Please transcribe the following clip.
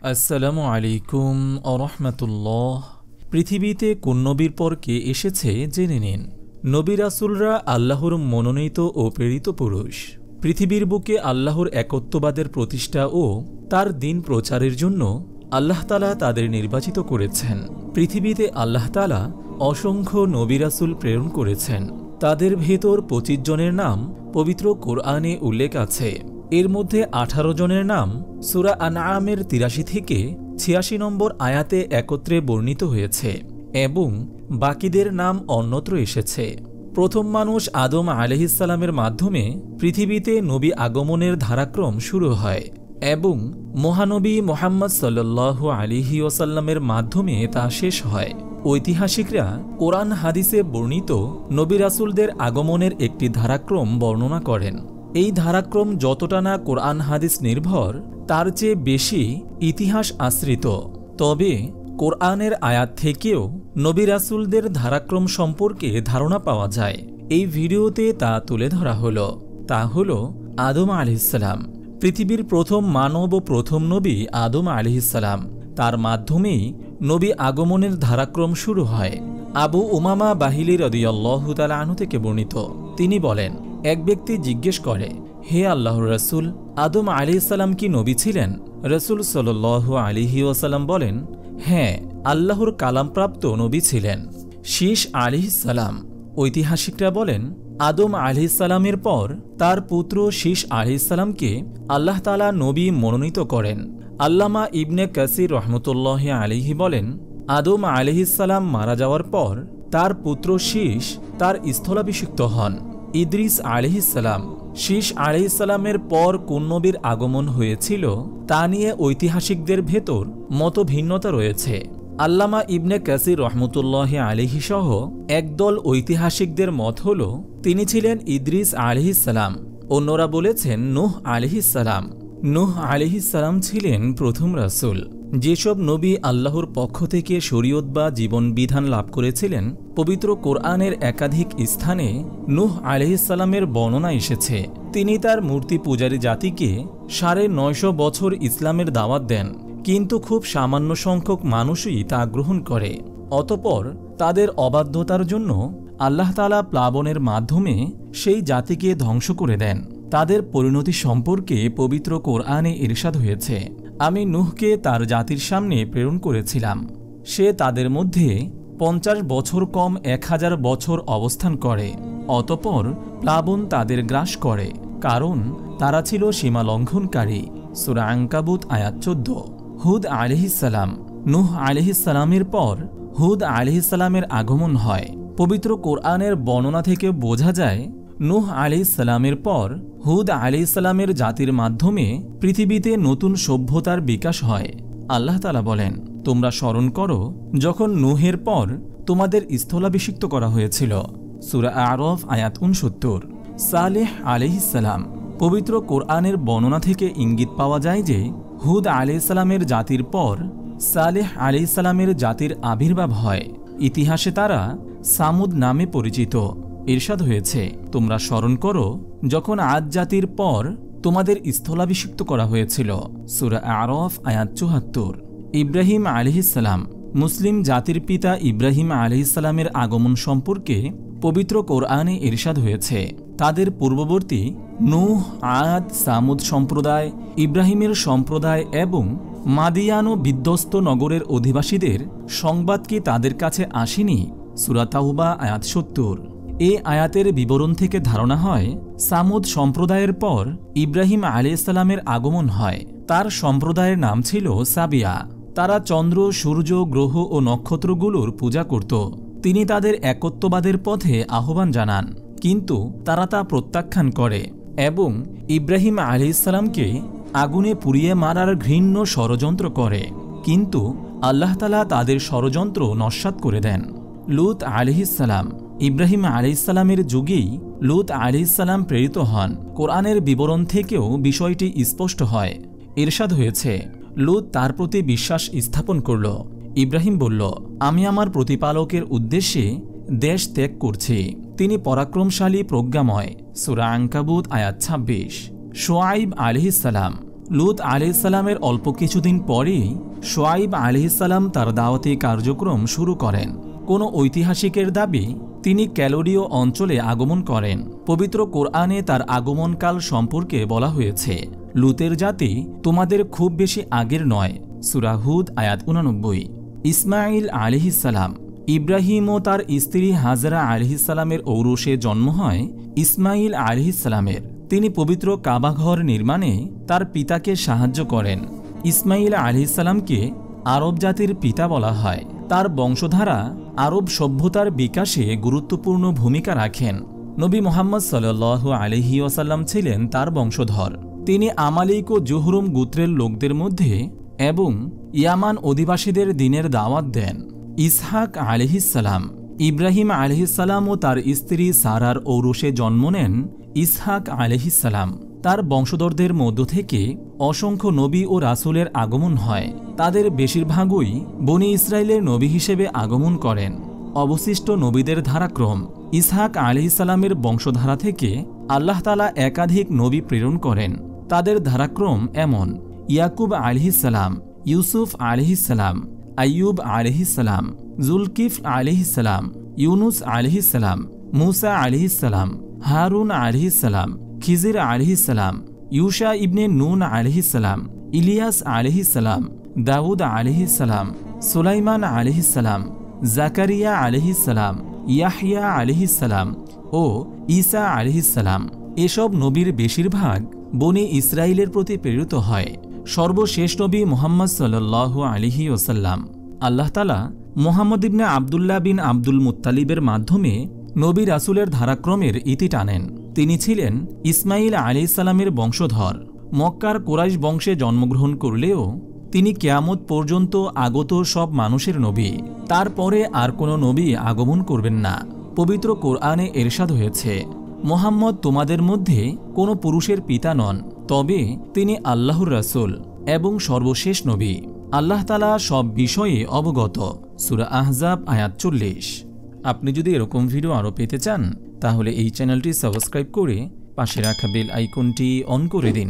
আসসালামু আলাইকুম আরহামাতুল্লাহ। পৃথিবীতে কোন নবীর পর কে এসেছে জেনে নিন। নবী রাসূলরা আল্লাহর মনোনীত ও প্রেরিত পুরুষ। পৃথিবীর বুকে আল্লাহর একত্ববাদের প্রতিষ্ঠা ও তার দিন প্রচারের জন্য আল্লাহ তাআলা তাদের নির্বাচিত করেছেন। পৃথিবীতে আল্লাহ তাআলা অসংখ্য নবী রাসূল প্রেরণ করেছেন। তাদের ভেতর ২৫ জনের নাম পবিত্র কোরআনে উল্লেখ আছে। এর মধ্যে ১৮ জনের নাম সূরা আনআমের ৮৩ থেকে ৮৬ নম্বর আয়াতে একত্রে বর্ণিত হয়েছে এবং বাকিদের নাম অন্যত্র এসেছে। প্রথম মানুষ আদম আলাইহিস সালামের মাধ্যমে পৃথিবীতে নবী আগমনের ধারাক্রম শুরু হয় এবং মহানবী মুহাম্মদ সাল্লাল্লাহু আলাইহি ওয়াসাল্লামের মাধ্যমে তা শেষ হয়। ঐতিহাসিকরা কোরআন হাদিসে বর্ণিত নবী রাসূলদের আগমনের একটি ধারাক্রম বর্ণনা করেন। এই ধারাক্রম যতটা না কোরআন হাদিস নির্ভর, তার চেয়ে বেশি ইতিহাস আশ্রিত। তবে কোরআনের আয়াত থেকেও নবী রাসূলদের ধারাক্রম সম্পর্কে ধারণা পাওয়া যায়। এই ভিডিওতে তা তুলে ধরা হলো। তা হল আদম আলাইহিস সালাম। পৃথিবীর প্রথম মানব ও প্রথম নবী আদম আলাইহিস সালাম। তার মাধ্যমেই নবী আগমনের ধারাক্রম শুরু হয়। আবু উমামা বাহিলী রাদিয়াল্লাহু তাআলা আনহু থেকে বর্ণিত, তিনি বলেন, এক ব্যক্তি জিজ্ঞেস করে, হে আল্লাহর রাসূল, আদম আলাইহিস সালাম কি নবী ছিলেন? রাসূল সাল্লাল্লাহু আলাইহি ওয়াসাল্লাম বলেন, হ্যাঁ, আল্লাহর কালামপ্রাপ্ত নবী ছিলেন। শীস আলাইহিস সালাম। ঐতিহাসিকরা বলেন, আদম আলাইহিস সালামের পর তার পুত্র শীস আলাইহিস সালামকে আল্লাহ তাআলা নবী মনোনীত করেন। আল্লামা ইবনে কাসির রহমতুল্লাহি আলাইহি বলেন, আদম আলাইহিস সালাম মারা যাওয়ার পর তার পুত্র শীস তার স্থলাভিষিক্ত হন। ইদ্রিস আলাইহিস সালাম। শীস আলাইহিস সালামের পর কোন নবীর আগমন হয়েছিল তা নিয়ে ঐতিহাসিকদের ভেতর মতভিন্নতা রয়েছে। আল্লামা ইবনে কাসির রহমতুল্লাহি আলাইহি সহ একদল ঐতিহাসিকদের মত হল তিনি ছিলেন ইদ্রিস আলাইহিস সালাম। অন্যরা বলেছেন নূহ আলাইহিস সালাম। নূহ আলাইহিস সালাম ছিলেন প্রথম রাসূল। যেসব নবী আল্লাহর পক্ষ থেকে শরীয়ত বা জীবন বিধান লাভ করেছিলেন, পবিত্র কোরআনের একাধিক স্থানে নূহ আলাইহিস সালামের বর্ণনা এসেছে। তিনি তার মূর্তি পূজারী জাতিকে ৯৫০ বছর ইসলামের দাওয়াত দেন, কিন্তু খুব সামান্য সংখ্যক মানুষই তা গ্রহণ করে। অতঃপর তাদের অবাধ্যতার জন্য আল্লাহ তাআলা প্লাবনের মাধ্যমে সেই জাতিকে ধ্বংস করে দেন। তাদের পরিণতি সম্পর্কে পবিত্র কোরআনে ইরশাদ হয়েছে, আমি নূহকে তার জাতির সামনে প্রেরণ করেছিলাম। সে তাদের মধ্যে ৫০ বছর কম ১০০০ বছর অবস্থান করে। অতঃপর প্লাবন তাদের গ্রাস করে, কারণ তারা ছিল সীমা লঙ্ঘনকারী। সূরা আনকাবুত আয়াত ১৪। হুদ আলাইহিস সালাম। নূহ আলাইহিস সালামের পর হুদ আলাইহিস সালামের আগমন হয়। পবিত্র কোরআনের বর্ণনা থেকে বোঝা যায়, নূহ আলাইহিস সালামের পর হুদ আলাইহিস সালামের জাতির মাধ্যমে পৃথিবীতে নতুন সভ্যতার বিকাশ হয়। আল্লাহ তাআলা বলেন, তোমরা স্মরণ করো যখন নূহের পর তোমাদের স্থলাভিষিক্ত করা হয়েছিল। সূরা আ'রাফ আয়াত ৬৯। সালেহ আলাইহিস সালাম। পবিত্র কোরআনের বর্ণনা থেকে ইঙ্গিত পাওয়া যায় যে হুদ আলাইহিস সালামের জাতির পর সালেহ আলাইহিস সালামের জাতির আবির্ভাব হয়। ইতিহাসে তারা সামুদ নামে পরিচিত। ইরশাদ হয়েছে, তোমরা স্মরণ করো যখন আদ জাতির পর তোমাদের স্থলাভিষিক্ত করা হয়েছিল। সূরা আ'রাফ আয়াত ৭৪। ইব্রাহিম আলাইহিস সালাম। মুসলিম জাতির পিতা ইব্রাহিম আলাইহিস সালামের আগমন সম্পর্কে পবিত্র কোরআনে ইরশাদ হয়েছে, তাদের পূর্ববর্তী নূহ, আদ, সামুদ সম্প্রদায়, ইব্রাহিমের সম্প্রদায় এবং মাদিয়ান ও বিধ্বস্ত নগরের অধিবাসীদের সংবাদ কি তাদের কাছে আসেনি? সূরা তাওবা আয়াত ৭০। এই আয়াতের বিবরণ থেকে ধারণা হয় সামুদ সম্প্রদায়ের পর ইব্রাহিম আলাইহিস সালামের আগমন হয়। তার সম্প্রদায়ের নাম ছিল সাবিয়া। তারা চন্দ্র, সূর্য, গ্রহ ও নক্ষত্রগুলোর পূজা করত। তিনি তাদের একত্ববাদের পথে আহ্বান জানান, কিন্তু তারা তা প্রত্যাখ্যান করে এবং ইব্রাহিম আলাইহিস সালামকে আগুনে পুড়িয়ে মারার ঘৃণ্য ষড়যন্ত্র করে, কিন্তু আল্লাহ তাআলা তাদের ষড়যন্ত্র নস্যাৎ করে দেন। লূত আলাইহিস সালাম। ইব্রাহিম আলাইহিস সালামের যুগেই লূত আলাইহিস সালাম প্রেরিত হন। কোরআনের বিবরণ থেকেও বিষয়টি স্পষ্ট হয়। ইরশাদ হয়েছে, লূত তার প্রতি বিশ্বাস স্থাপন করল। ইব্রাহিম বলল, আমি আমার প্রতিপালকের উদ্দেশ্যে দেশ ত্যাগ করছি। তিনি পরাক্রমশালী, প্রজ্ঞাময়। সূরা আনকাবুত আয়াত ২৬। শুআইব আলাইহিস সালাম। লূত আলাইহিসসালামের অল্প কিছুদিন পরেই শুআয়ব আলাইহিসসালাম তার দাওয়াতি কার্যক্রম শুরু করেন। কোনো ঐতিহাসিকের দাবি তিনি ক্যালোরীয় অঞ্চলে আগমন করেন। পবিত্র কোরআনে তার আগমনকাল সম্পর্কে বলা হয়েছে, লূতের জাতি তোমাদের খুব বেশি আগের নয়। সূরা হুদ আয়াত 89। ইসমাঈল আলাইহিসসালাম, ইব্রাহিম ও তার স্ত্রী হাজরা আলাইহিসসালামের ঔরসে জন্ম হয় ইসমাঈল আলাইহিসসালামের। তিনি পবিত্র কাবাঘর নির্মাণে তার পিতাকে সাহায্য করেন। ইসমাঈল আলাইহিসসালামকে আরব জাতির পিতা বলা হয়। তার বংশধারা আরব সভ্যতার বিকাশে গুরুত্বপূর্ণ ভূমিকা রাখেন। নবী মুহাম্মদ সাল্লাল্লাহু আলাইহি ওয়াসাল্লাম ছিলেন তার বংশধর। তিনি আমালিক ও জুহরুম গোত্রের লোকদের মধ্যে এবং ইয়ামান অধিবাসীদের দ্বীনের দাওয়াত দেন। ইসহাক আলাইহিসসালাম, ইব্রাহিম আলাইহিসসালাম ও তার স্ত্রী সারার ঔরসে জন্ম নেন ইসহাক আলাইহিসসালাম। তার বংশধরদের মধ্য থেকে অসংখ্য নবী ও রাসূলের আগমন হয়। তাদের বেশিরভাগই বনি ইসরায়েলের নবী হিসেবে আগমন করেন। অবশিষ্ট নবীদের ধারাক্রম, ইসহাক আলাইহিসসালামের বংশধারা থেকে আল্লাহ তাআলা একাধিক নবী প্রেরণ করেন। তাদের ধারাক্রম এমন: ইয়াকুব আলাইহিসসালাম, ইউসুফ আলাইহিসসালাম, আইয়ুব আলাইহিসসালাম, জুলকিফ আলাইহিসসালাম, ইউনুস আলাইহিসসালাম, মুসা আলাইহিসসালাম, হারুন আলাইহিসসালাম, খিজির আলাইহিসসালাম, ইউশা ইবনে নুন আলাইহিসসালাম, ইলিয়াস আলাইহিসসালাম, দাউদ আলাইহিসসালাম, সুলাইমান আলাইহিসসালাম, জাকারিয়া আলাইহিসসালাম, ইয়াহইয়া আলাইহিসসালাম ও ঈসা আলাইহিসসালাম। এসব নবীর বেশিরভাগ বনি ইসরায়েলের প্রতি প্রেরিত হয়। সর্বশেষ নবী মুহাম্মদ সাল্লাল্লাহু আলাইহি ওয়াসাল্লাম। আল্লাহ তাআলা মুহাম্মদ ইবনে আবদুল্লাহ বিন আব্দুল মুত্তালিবের মাধ্যমে নবী রাসূলের ধারাক্রমের ইতি টানেন। তিনি ছিলেন ইসমাঈল আলাইহিসসালামের বংশধর। মক্কার কুরাইশ বংশে জন্মগ্রহণ করলেও তিনি কিয়ামত পর্যন্ত আগত সব মানুষের নবী। তারপরে আর কোনো নবী আগমন করবেন না। পবিত্র কোরআনে ইরশাদ হয়েছে, মুহাম্মদ তোমাদের মধ্যে কোনো পুরুষের পিতা নন, তবে তিনি আল্লাহর রাসূল এবং সর্বশেষ নবী। আল্লাহ তাআলা সব বিষয়ে অবগত। সূরা আহজাব আয়াত 40। আপনি যদি এরকম ভিডিও আরও পেতে চান তাহলে এই চ্যানেলটি সাবস্ক্রাইব করে পাশে রাখা বেল আইকনটি অন করে দিন।